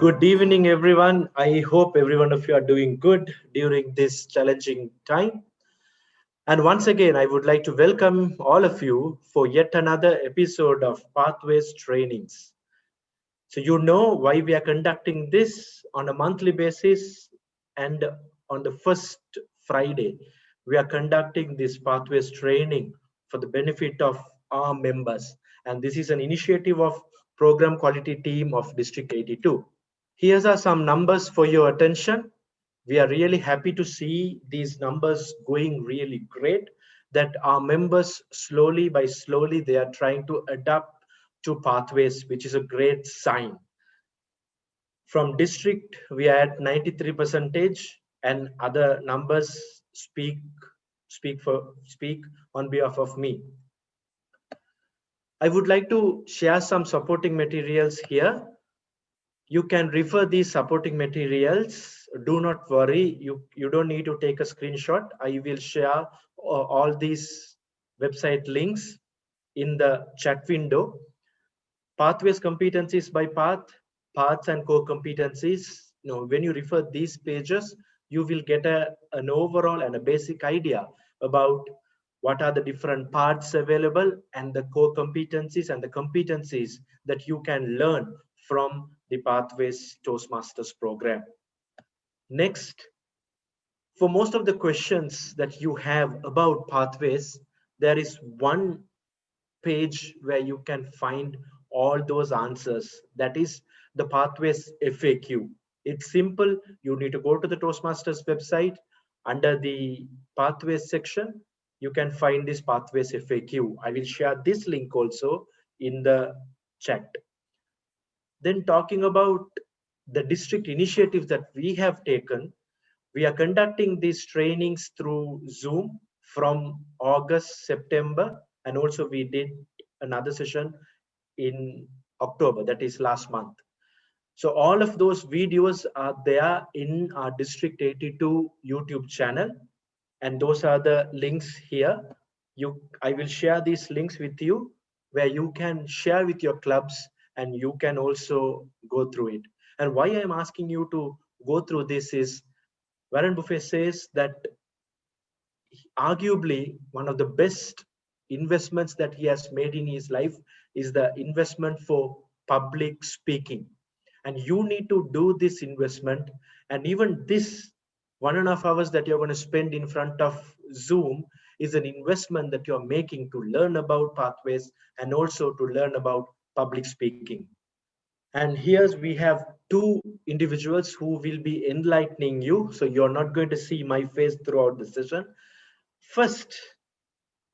Good evening, everyone. I hope every one of you are doing good during this challenging time. And once again, I would like to welcome all of you for yet another episode of Pathways Trainings. So, you know why we are conducting this on a monthly basis, and on the first Friday, we are conducting this Pathways training for the benefit of our members. And this is an initiative of Program Quality Team of District 82. Here are some numbers for your attention. We are really happy to see these numbers going really great, that our members slowly by slowly they are trying to adapt to pathways, which is a great sign. From district we are at 93 percentage, and other numbers speak on behalf of me. I would like to share some supporting materials here. You can refer these supporting materials. Do not worry, you don't need to take a screenshot. I will share all these website links in the chat window. Pathways competencies by paths and core competencies. When you refer these pages, you will get an overall and a basic idea about what are the different parts available and the core competencies and the competencies that you can learn from the Pathways Toastmasters program. Next, for most of the questions that you have about Pathways, there is one page where you can find all those answers. That is the Pathways FAQ. It's simple. You need to go to the Toastmasters website. Under the Pathways section, you can find this Pathways FAQ. I will share this link also in the chat. Then, talking about the district initiatives that we have taken, we are conducting these trainings through Zoom from August, September, and also we did another session in October, that is last month. So all of those videos are there in our District 82 YouTube channel, and those are the links here. I will share these links with you, where you can share with your clubs and you can also go through it. And why I'm asking you to go through this is, Warren Buffett says that arguably one of the best investments that he has made in his life is the investment for public speaking. And you need to do this investment. And even this 1.5 hours that you're going to spend in front of Zoom is an investment that you're making to learn about pathways and also to learn about public speaking. And here we have two individuals who will be enlightening you. So you're not going to see my face throughout the session. First,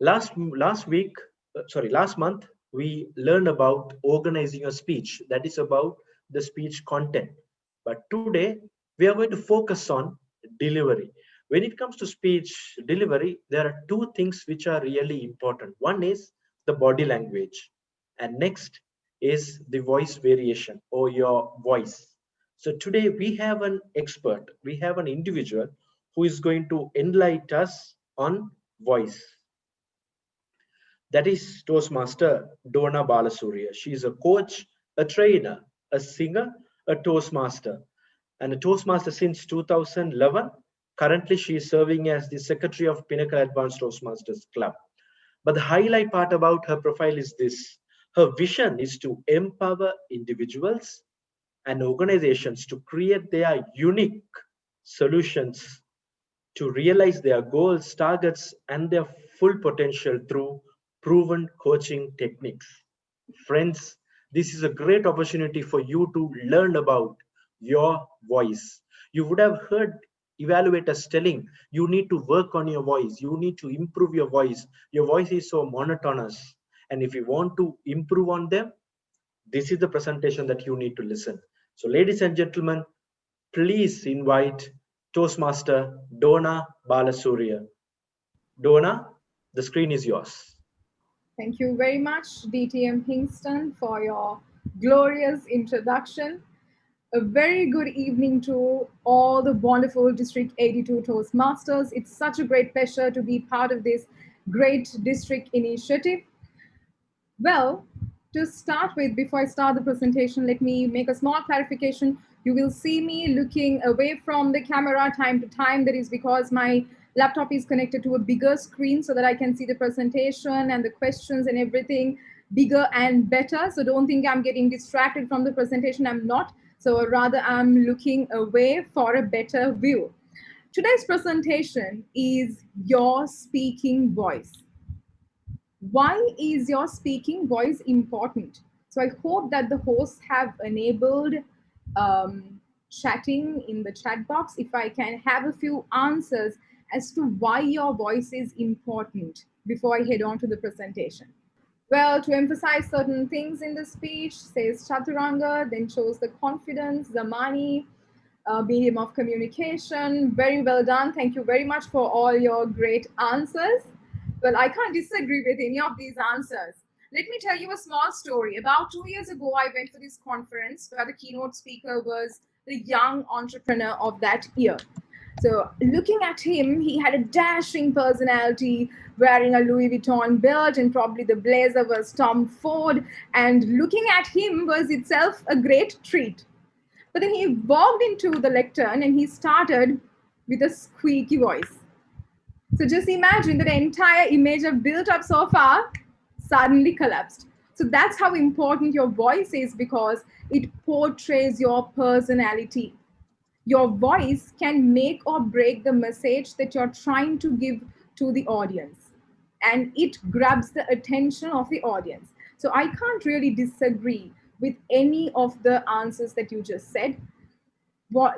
last month, we learned about organizing a speech. That is about the speech content. But today, we are going to focus on delivery. When it comes to speech delivery, there are two things which are really important. One is the body language, and next is the voice variation or your voice. So today we have an expert, we have an individual who is going to enlighten us on voice. That is Toastmaster Dona Balasuriya. She is a coach, a trainer, a singer, a Toastmaster, and a Toastmaster since 2011. Currently, she is serving as the secretary of Pinnacle Advanced Toastmasters Club. But the highlight part about her profile is this. Her vision is to empower individuals and organizations to create their unique solutions to realize their goals, targets, and their full potential through proven coaching techniques. Friends, this is a great opportunity for you to learn about your voice. You would have heard evaluators telling you need to work on your voice, you need to improve your voice. Your voice is so monotonous. And if you want to improve on them, this is the presentation that you need to listen. So, ladies and gentlemen, please invite Toastmaster Dona Balasuriya. Dona, the screen is yours. Thank you very much, DTM Hingston, for your glorious introduction. A very good evening to all the wonderful District 82 Toastmasters. It's such a great pleasure to be part of this great district initiative. Well, to start with, before I start the presentation, let me make a small clarification. You will see me looking away from the camera time to time. That is because my laptop is connected to a bigger screen so that I can see the presentation and the questions and everything bigger and better. So don't think I'm getting distracted from the presentation. I'm not. So rather, I'm looking away for a better view. Today's presentation is your speaking voice. Why is your speaking voice important? So I hope that the hosts have enabled chatting in the chat box. If I can have a few answers as to why your voice is important before I head on to the presentation. Well, to emphasize certain things in the speech, says Chaturanga, then shows the confidence, Zamani, medium of communication. Very well done. Thank you very much for all your great answers. Well, I can't disagree with any of these answers. Let me tell you a small story. About 2 years ago, I went for this conference where the keynote speaker was the young entrepreneur of that year. So, looking at him, he had a dashing personality, wearing a Louis Vuitton belt, and probably the blazer was Tom Ford. And looking at him was itself a great treat. But then he walked into the lectern and he started with a squeaky voice. So just imagine that the entire image I've built up so far suddenly collapsed. So that's how important your voice is, because it portrays your personality. Your voice can make or break the message that you're trying to give to the audience, and it grabs the attention of the audience. So I can't really disagree with any of the answers that you just said.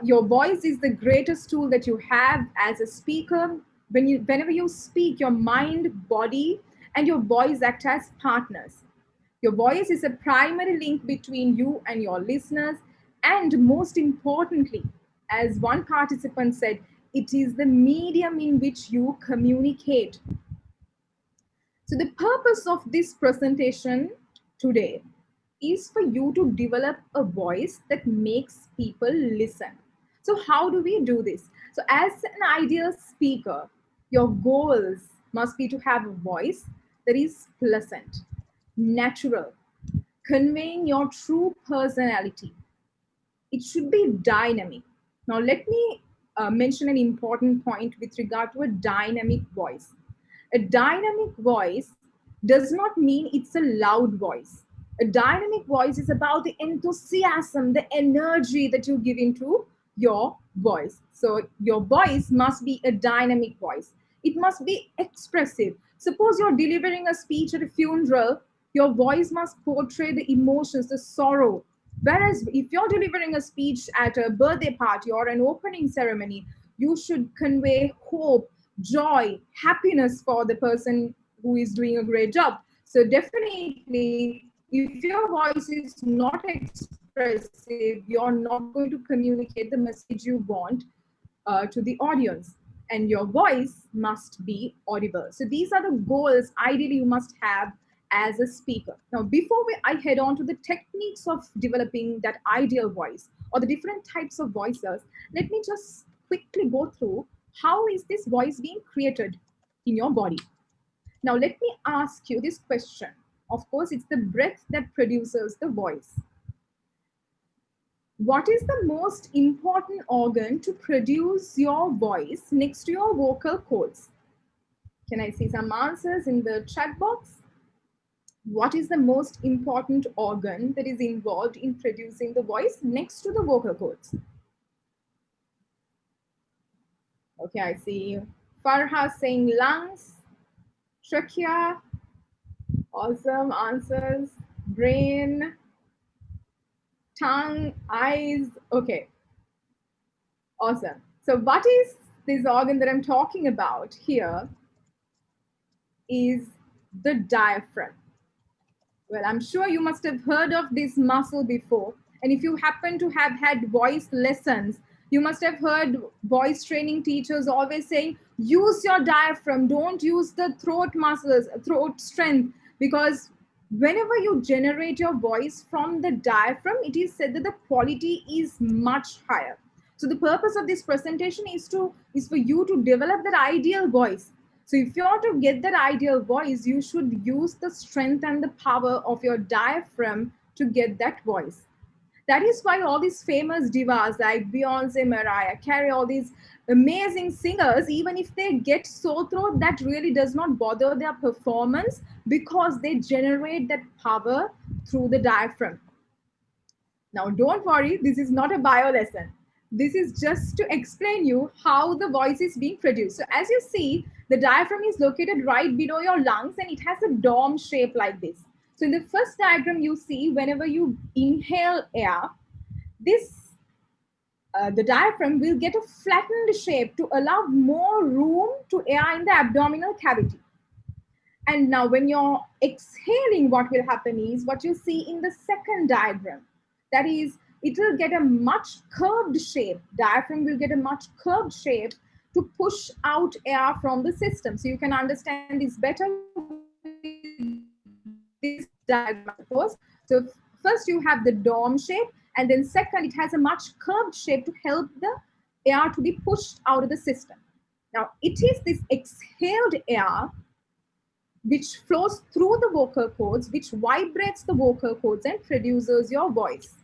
Your voice is the greatest tool that you have as a speaker. Whenever you speak, your mind, body, and your voice act as partners. Your voice is a primary link between you and your listeners, and most importantly, as one participant said, it is the medium in which you communicate. So the purpose of this presentation today is for you to develop a voice that makes people listen. So how do we do this? So as an ideal speaker, your goals must be to have a voice that is pleasant, natural, conveying your true personality. It should be dynamic. Now, let me mention an important point with regard to a dynamic voice. A dynamic voice does not mean it's a loud voice. A dynamic voice is about the enthusiasm, the energy that you give into your voice. So, your voice must be a dynamic voice. It must be expressive. Suppose you're delivering a speech at a funeral, your voice must portray the emotions, the sorrow. Whereas if you're delivering a speech at a birthday party or an opening ceremony, you should convey hope, joy, happiness for the person who is doing a great job. So definitely, if your voice is not expressive, you're not going to communicate the message you want to the audience, and your voice must be audible. So these are the goals ideally you must have as a speaker. Now, before I head on to the techniques of developing that ideal voice or the different types of voices, let me just quickly go through how is this voice being created in your body. Now, let me ask you this question. Of course, it's the breath that produces the voice. What is the most important organ to produce your voice next to your vocal cords? Can I see some answers in the chat box? What is the most important organ that is involved in producing the voice next to the vocal cords? Okay, I see Farha saying lungs, trachea. Awesome answers. Brain, tongue, eyes. Okay, awesome. So what is this organ that I'm talking about here is the diaphragm. Well, I'm sure you must have heard of this muscle before. And if you happen to have had voice lessons, you must have heard voice training teachers always saying, use your diaphragm, don't use the throat muscles, throat strength, because whenever you generate your voice from the diaphragm, it is said that the quality is much higher. So the purpose of this presentation is for you to develop that ideal voice. So if you want to get that ideal voice, you should use the strength and the power of your diaphragm to get that voice. That is why all these famous divas like Beyonce, Mariah Carey, all these amazing singers, even if they get sore throat, that really does not bother their performance because they generate that power through the diaphragm. Now, don't worry, this is not a bio lesson. This is just to explain you how the voice is being produced. So as you see, the diaphragm is located right below your lungs and it has a dome shape like this. So in the first diagram, you see whenever you inhale air, this the diaphragm will get a flattened shape to allow more room to air in the abdominal cavity. And now when you're exhaling, what will happen is what you see in the second diagram. That is, it will get a much curved shape. Diaphragm will get a much curved shape to push out air from the system. So you can understand this better with this diagram, I suppose. So first you have the dome shape, and then second, it has a much curved shape to help the air to be pushed out of the system. Now, it is this exhaled air which flows through the vocal cords, which vibrates the vocal cords and produces your voice.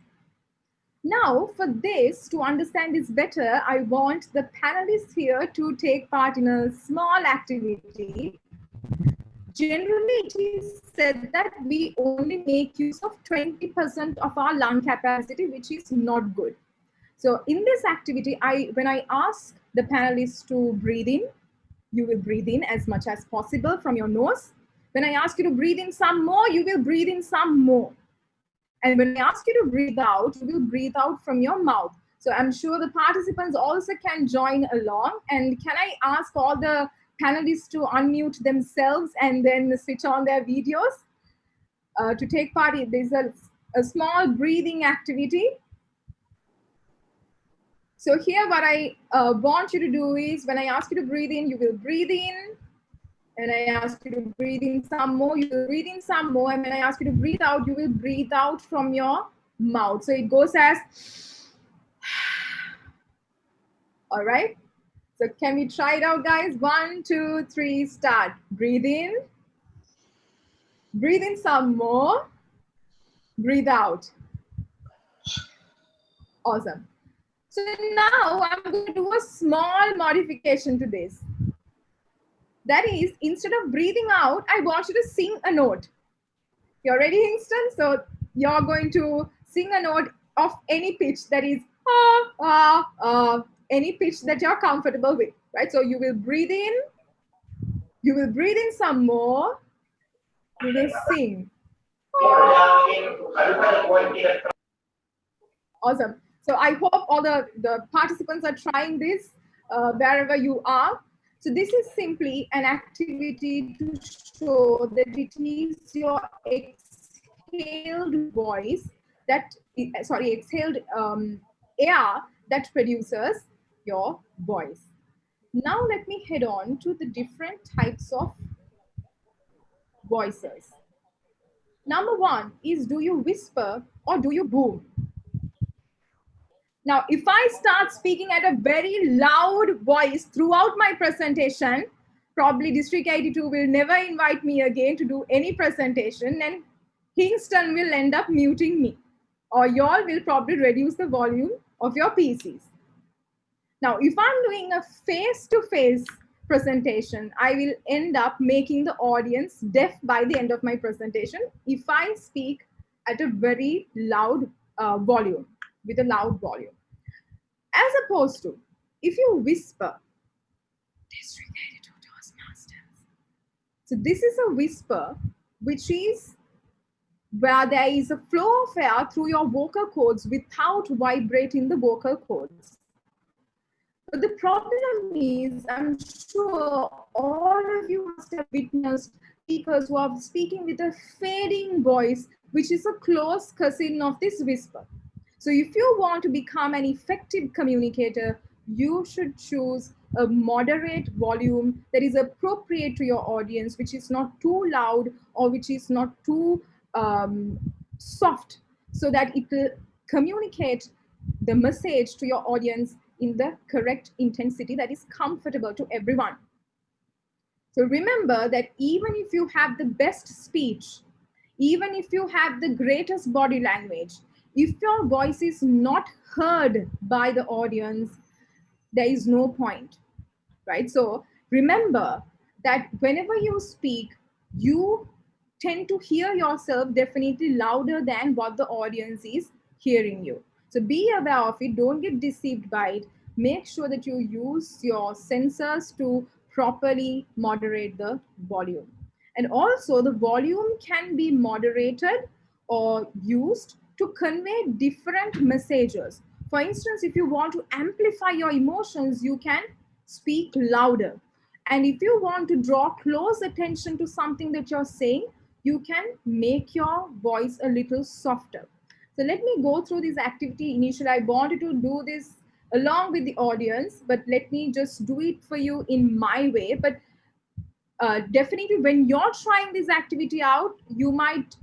Now, for this, to understand this better, I want the panelists here to take part in a small activity. Generally, it is said that we only make use of 20% of our lung capacity, which is not good. So in this activity, when I ask the panelists to breathe in, you will breathe in as much as possible from your nose. When I ask you to breathe in some more, you will breathe in some more. And when I ask you to breathe out, you will breathe out from your mouth. So I'm sure the participants also can join along. And can I ask all the panelists to unmute themselves and then switch on their videos to take part in this a small breathing activity. So here what I want you to do is when I ask you to breathe in, you will breathe in. And I ask you to breathe in some more, you will breathe in some more. And when I ask you to breathe out, you will breathe out from your mouth. So it goes as, all right. So can we try it out, guys? 1, 2, 3, start. Breathe in. Breathe in some more. Breathe out. Awesome. So now I'm going to do a small modification to this. That is, instead of breathing out, I want you to sing a note. You're ready, Hingston? So you're going to sing a note of any pitch that is any pitch that you're comfortable with, right? So you will breathe in, you will breathe in some more, you will sing. Awesome. So I hope all the participants are trying this wherever you are. So this is simply an activity to show that it is your exhaled voice that, exhaled air that produces your voice. Now let me head on to the different types of voices. Number one is, do you whisper or do you boom? Now, if I start speaking at a very loud voice throughout my presentation, probably District 82 will never invite me again to do any presentation, and Kingston will end up muting me, or y'all will probably reduce the volume of your PCs. Now, if I'm doing a face-to-face presentation, I will end up making the audience deaf by the end of my presentation if I speak at a very loud volume, with a loud volume. As opposed to, if you whisper, District 82 Toastmasters. So this is a whisper, which is where there is a flow of air through your vocal cords without vibrating the vocal cords. But the problem is, I'm sure all of you must have witnessed speakers who are speaking with a fading voice, which is a close cousin of this whisper. So if you want to become an effective communicator, you should choose a moderate volume that is appropriate to your audience, which is not too loud or which is not too soft, so that it will communicate the message to your audience in the correct intensity that is comfortable to everyone. So remember that even if you have the best speech, even if you have the greatest body language, If your voice is not heard by the audience, there is no point, right? So remember that whenever you speak, you tend to hear yourself definitely louder than what the audience is hearing you. So be aware of it, don't get deceived by it. Make sure that you use your sensors to properly moderate the volume. And also, the volume can be moderated or used to convey different messages. For instance, if you want to amplify your emotions, you can speak louder. And if you want to draw close attention to something that you're saying, you can make your voice a little softer. So let me go through this activity. Initially, I wanted to do this along with the audience, but let me just do it for you in my way. But definitely when you're trying this activity out, you might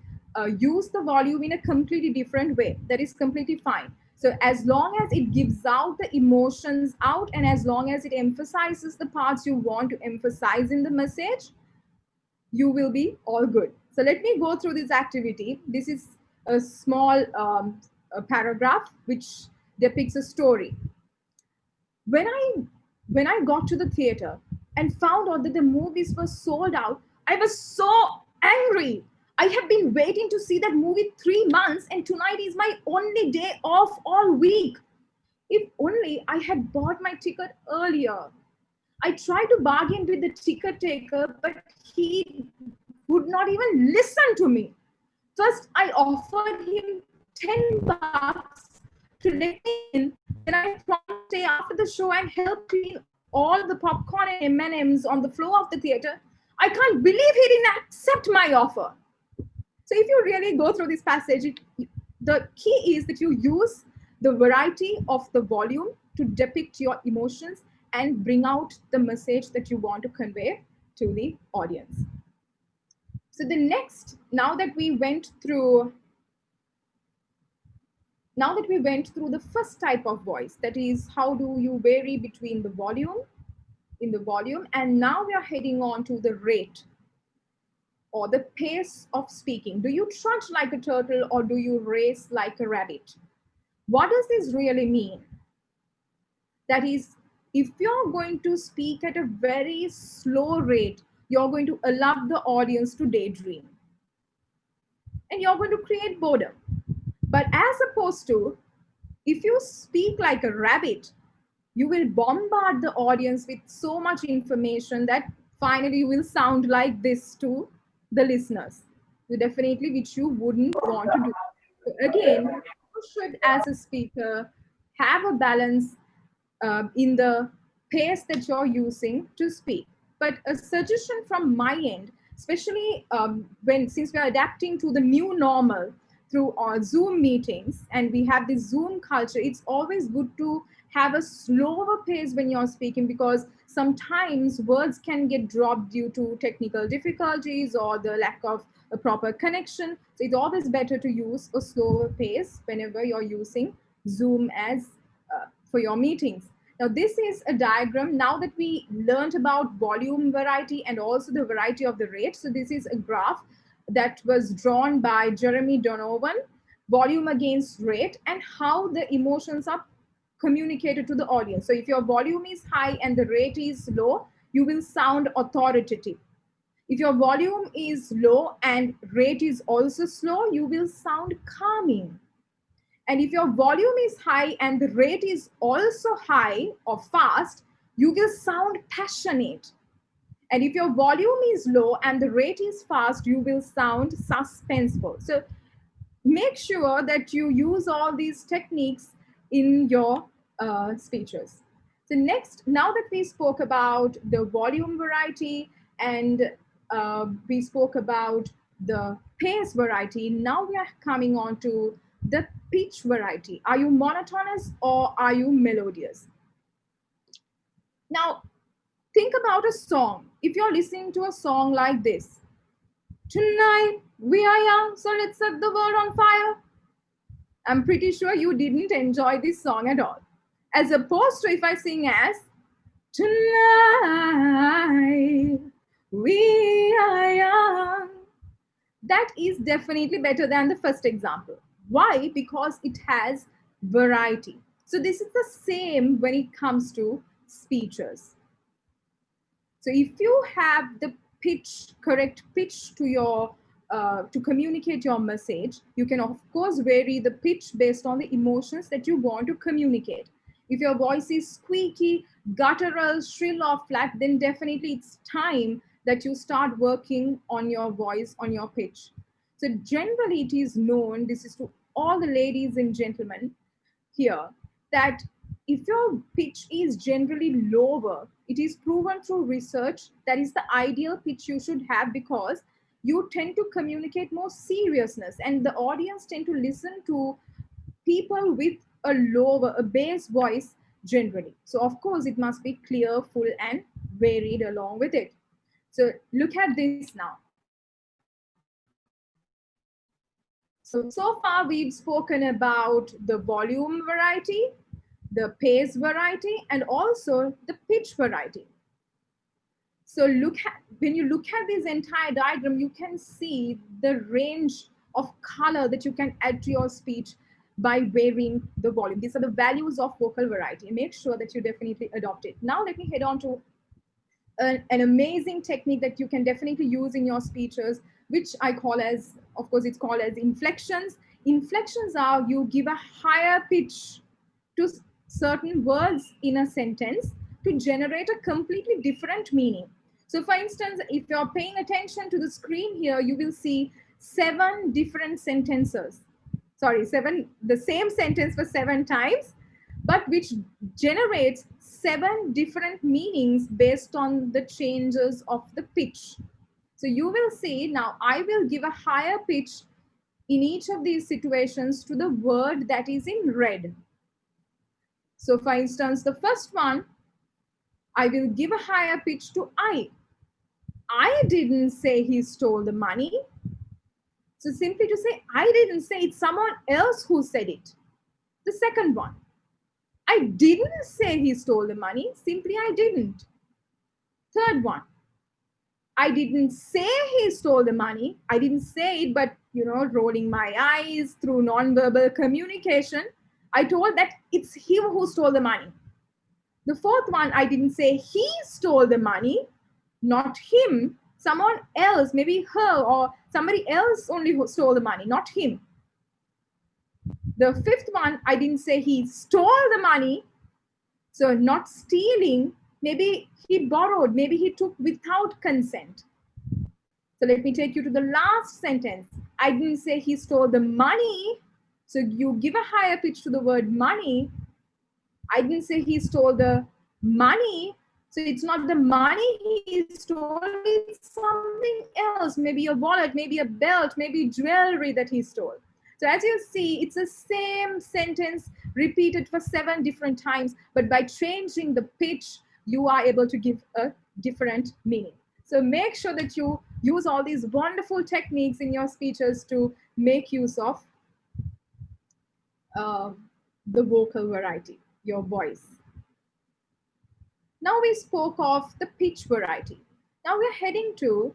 use the volume in a completely different way. That is completely fine. So as long as it gives out the emotions out, and as long as it emphasizes the parts you want to emphasize in the message, you will be all good. So let me go through this activity. This is a small a paragraph which depicts a story. When i when i got to the theater and found out that the movies were sold out, I was so angry. I have been waiting to see that movie 3 months, and tonight is my only day off all week. If only I had bought my ticket earlier. I tried to bargain with the ticket taker, but he would not even listen to me. First, I offered him $10 to let me in. Then I promised to stay after the show and help clean all the popcorn and M&Ms on the floor of the theater. I can't believe he didn't accept my offer. So if you really go through this passage, the key is that you use the variety of the volume to depict your emotions and bring out the message that you want to convey to the audience. So the next, now that we went through the first type of voice, that is how do you vary between the volume, and now we are heading on to the rate or the pace of speaking. Do you trudge like a turtle or do you race like a rabbit? What does this really mean? That is, if you're going to speak at a very slow rate, you're going to allow the audience to daydream and you're going to create boredom. But as opposed to, if you speak like a rabbit, you will bombard the audience with so much information that finally you will sound like this to the listeners. So definitely, which you wouldn't want to do. So again, you should, as a speaker, have a balance in the pace that you're using to speak. But a suggestion from my end, especially when since we are adapting to the new normal through our Zoom meetings and we have this Zoom culture, it's always good to have a slower pace when you're speaking, because sometimes words can get dropped due to technical difficulties or the lack of a proper connection. So it's always better to use a slower pace whenever you're using Zoom as for your meetings. Now, this is a diagram now that we learned about volume variety and also the variety of the rate. So this is a graph that was drawn by Jeremy Donovan, volume against rate, and how the emotions are communicated to the audience. So if your volume is high and the rate is low, you will sound authoritative. If your volume is low and rate is also slow, you will sound calming. And if your volume is high and the rate is also high or fast, you will sound passionate. And if your volume is low and the rate is fast, you will sound suspenseful. So make sure that you use all these techniques in your speeches. So next, now that we spoke about the volume variety and we spoke about the pace variety, now we are coming on to the pitch variety. Are you monotonous or are you melodious? Now, think about a song. If you're listening to a song like this, tonight we are young, so let's set the world on fire. I'm pretty sure you didn't enjoy this song at all. As opposed to if I sing as, tonight we are young. That is definitely better than the first example. Why? Because it has variety. So this is the same when it comes to speeches. So if you have the correct pitch to your to communicate your message, you can of course vary the pitch based on the emotions that you want to communicate. If your voice is squeaky, guttural, shrill, or flat, then definitely it's time that you start working on your voice, on your pitch. So generally, it is known. This is to all the ladies and gentlemen here that if your pitch is generally lower, it is proven through research that is the ideal pitch you should have, because you tend to communicate more seriousness and the audience tend to listen to people with a bass voice generally. So of course it must be clear, full, and varied along with it. So look at this now. So far we've spoken about the volume variety, the pace variety, and also the pitch variety. So when you look at this entire diagram, you can see the range of color that you can add to your speech by varying the volume. These are the values of vocal variety. Make sure that you definitely adopt it. Now let me head on to an amazing technique that you can definitely use in your speeches, which I call as, of course, it's called as inflections. Inflections are you give a higher pitch to certain words in a sentence to generate a completely different meaning. So, for instance, if you're paying attention to the screen here, you will see seven different sentences. Sorry, the same sentence for 7 times, but which generates 7 different meanings based on the changes of the pitch. So you will see now I will give a higher pitch in each of these situations to the word that is in red. So for instance, the first one, I will give a higher pitch to I. I didn't say he stole the money. So simply to say, I didn't say, it's someone else who said it. The second one, I didn't say he stole the money, simply I didn't. Third one, I didn't say he stole the money. I didn't say it, but rolling my eyes through non-verbal communication, I told that it's him who stole the money. The fourth one, I didn't say he stole the money, not him. Someone else, maybe her or somebody else only who stole the money, not him. The fifth one, I didn't say he stole the money. So not stealing, maybe he borrowed, maybe he took without consent. So let me take you to the last sentence. I didn't say he stole the money. So you give a higher pitch to the word money. I didn't say he stole the money. So it's not the money he stole, it's something else. Maybe a wallet, maybe a belt, maybe jewelry that he stole. So as you see, it's the same sentence repeated for 7 different times, but by changing the pitch, you are able to give a different meaning. So make sure that you use all these wonderful techniques in your speeches to make use of uh, the vocal variety, your voice. Now we spoke of the pitch variety. Now we're heading to,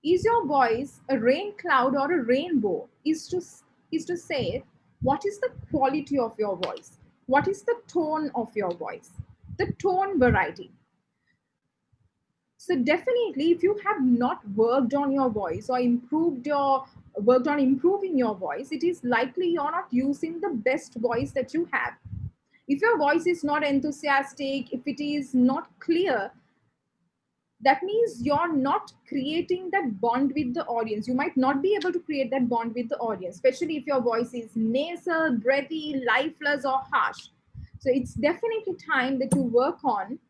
is your voice a rain cloud or a rainbow? Is to say, what is the quality of your voice? What is the tone of your voice? The tone variety. So definitely, if you have not worked on your voice or worked on improving your voice, it is likely you're not using the best voice that you have. If your voice is not enthusiastic, if it is not clear, that means you're not creating that bond with the audience. You might not be able to create that bond with the audience, especially if your voice is nasal, breathy, lifeless, or harsh. So it's definitely time that you work on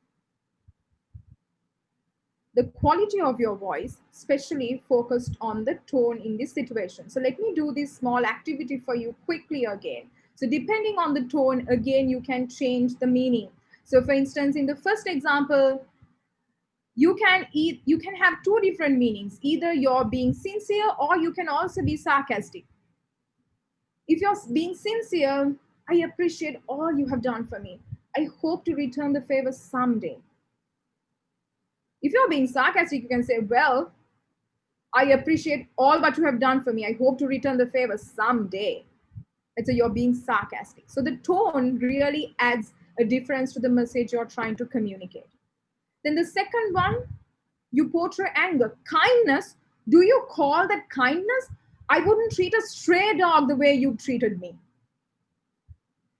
the quality of your voice, especially focused on the tone in this situation. So let me do this small activity for you quickly again. So depending on the tone, again, you can change the meaning. So for instance, in the first example, you can have 2 different meanings. Either you're being sincere or you can also be sarcastic. If you're being sincere, I appreciate all you have done for me. I hope to return the favor someday. If you're being sarcastic, you can say, well, I appreciate all what you have done for me. I hope to return the favor someday. Right? So you're being sarcastic. So the tone really adds a difference to the message you're trying to communicate. Then the second one, you portray anger. Kindness, do you call that kindness? I wouldn't treat a stray dog the way you treated me.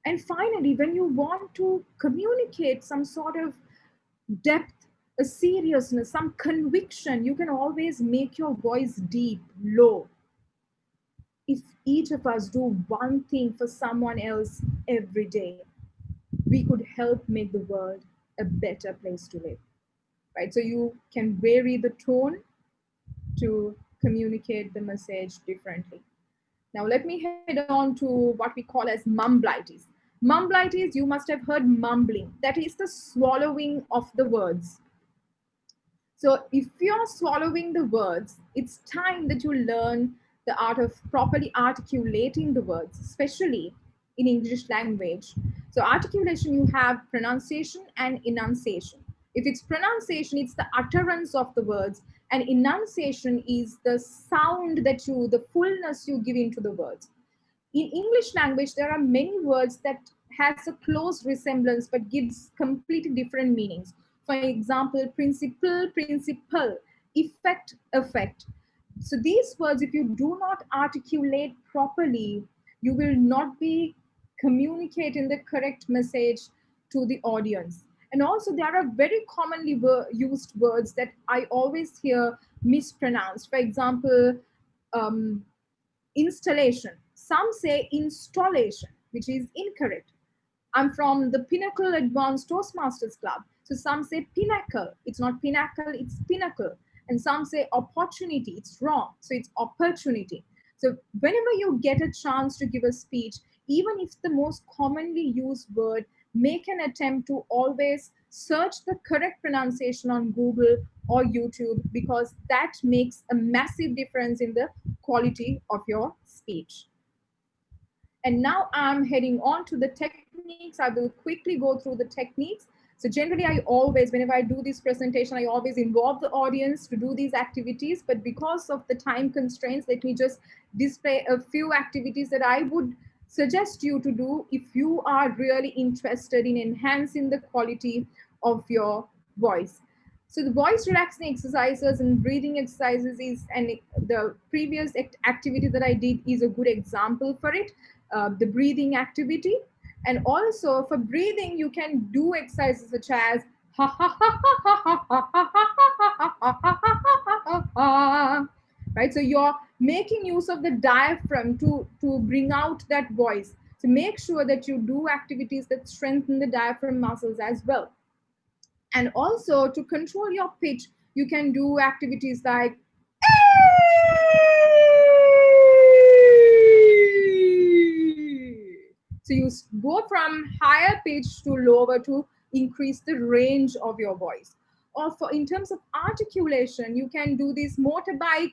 And finally, when you want to communicate some sort of depth, a seriousness, some conviction, you can always make your voice deep, low. If each of us do one thing for someone else every day, we could help make the world a better place to live. Right? So you can vary the tone to communicate the message differently. Now, let me head on to what we call as mumblitis. Mumblitis, you must have heard mumbling. That is the swallowing of the words. So, if you're swallowing the words, it's time that you learn the art of properly articulating the words, especially in English language. So, articulation, you have pronunciation and enunciation. If it's pronunciation, it's the utterance of the words, and enunciation is the sound that you, the fullness you give into the words. In English language, there are many words that has a close resemblance but gives completely different meanings. For example, principle, principle, effect, effect. So these words, if you do not articulate properly, you will not be communicating the correct message to the audience. And also, there are very commonly used words that I always hear mispronounced. For example, um, installation. Some say installation, which is incorrect. I'm from the Pinnacle Advanced Toastmasters Club. So some say pinnacle. It's not pinnacle, it's pinnacle. And some say opportunity. It's wrong. So it's opportunity. So whenever you get a chance to give a speech, even if the most commonly used word, make an attempt to always search the correct pronunciation on Google or YouTube, because that makes a massive difference in the quality of your speech. And now I'm heading on to the techniques. I will quickly go through the techniques. So generally, I always, whenever I do this presentation, I always involve the audience to do these activities. But because of the time constraints, let me just display a few activities that I would suggest you to do if you are really interested in enhancing the quality of your voice. So the voice relaxing exercises and breathing exercises is, and the previous activity that I did is a good example for it. The breathing activity. And also for breathing, you can do exercises such as ha ha ha ha ha ha ha ha ha, right? So you're making use of the diaphragm to bring out that voice. So make sure that you do activities that strengthen the diaphragm muscles as well. And also to control your pitch, you can do activities like so you go from higher pitch to lower to increase the range of your voice. Or for in terms of articulation, you can do this motorbike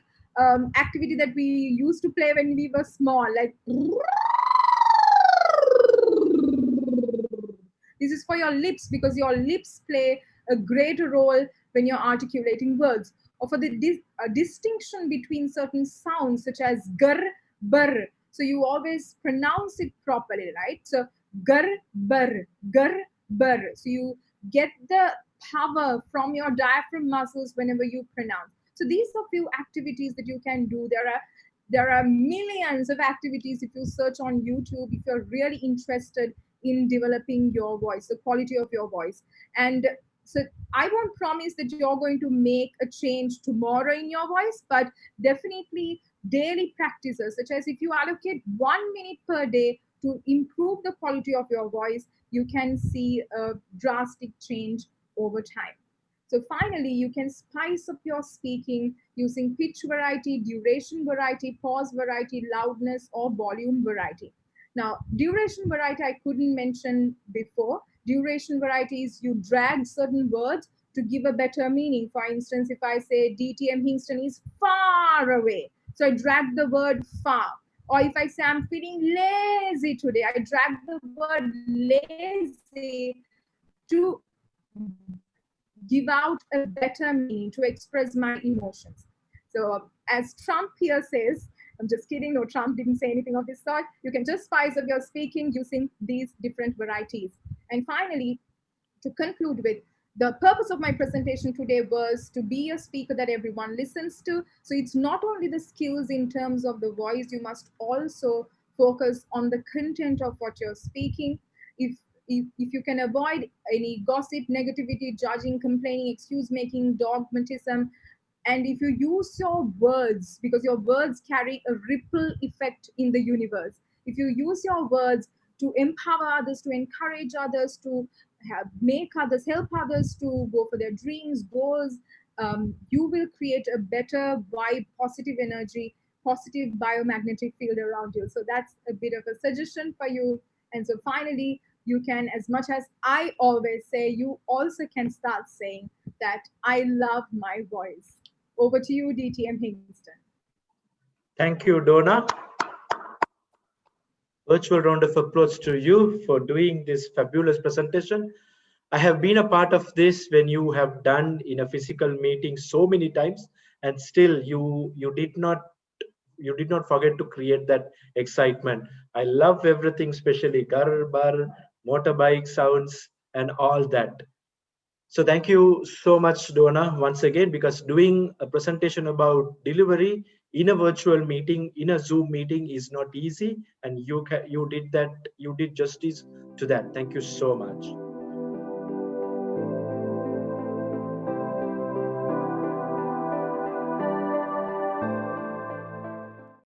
activity that we used to play when we were small, like this is for your lips, because your lips play a greater role when you're articulating words. Or for the distinction between certain sounds such as gar, bar. So you always pronounce it properly, right? So gar, bar, gar, bar. So you get the power from your diaphragm muscles whenever you pronounce. So these are few activities that you can do. There are millions of activities if you search on YouTube, if you're really interested in developing your voice, the quality of your voice. And so I won't promise that you're going to make a change tomorrow in your voice, but definitely daily practices, such as if you allocate 1 minute per day to improve the quality of your voice, you can see a drastic change over time. So finally, you can spice up your speaking using pitch variety, duration variety, pause variety, loudness, or volume variety. Now, duration variety I couldn't mention before. Duration variety is you drag certain words to give a better meaning. For instance, if I say DTM Hingston is far away, so I drag the word far. Or if I say I'm feeling lazy today, I drag the word lazy to give out a better meaning, to express my emotions. So, as Trump here says, I'm just kidding. No, Trump didn't say anything of this sort. You can just spice up your speaking using these different varieties. And finally, to conclude with, the purpose of my presentation today was to be a speaker that everyone listens to. So it's not only the skills in terms of the voice, you must also focus on the content of what you're speaking. If you can avoid any gossip, negativity, judging, complaining, excuse making, dogmatism, and if you use your words, because your words carry a ripple effect in the universe, if you use your words to empower others, to encourage others, to make others, help others to go for their dreams, goals, you will create a better vibe, positive energy, positive biomagnetic field around you. So that's a bit of a suggestion for you. And so finally, you can, as much as I always say, you also can start saying that I love my voice. Over to you, DTM Hingston. Thank you, Dona. Virtual round of applause to you for doing this fabulous presentation. I have been a part of this when you have done in a physical meeting so many times, and still you did not forget to create that excitement. I love everything, especially car bar, motorbike sounds, and all that. So thank you so much, Dona, once again, because doing a presentation about delivery in a virtual meeting, in a Zoom meeting, is not easy, and you did that. You did justice to that. Thank you so much.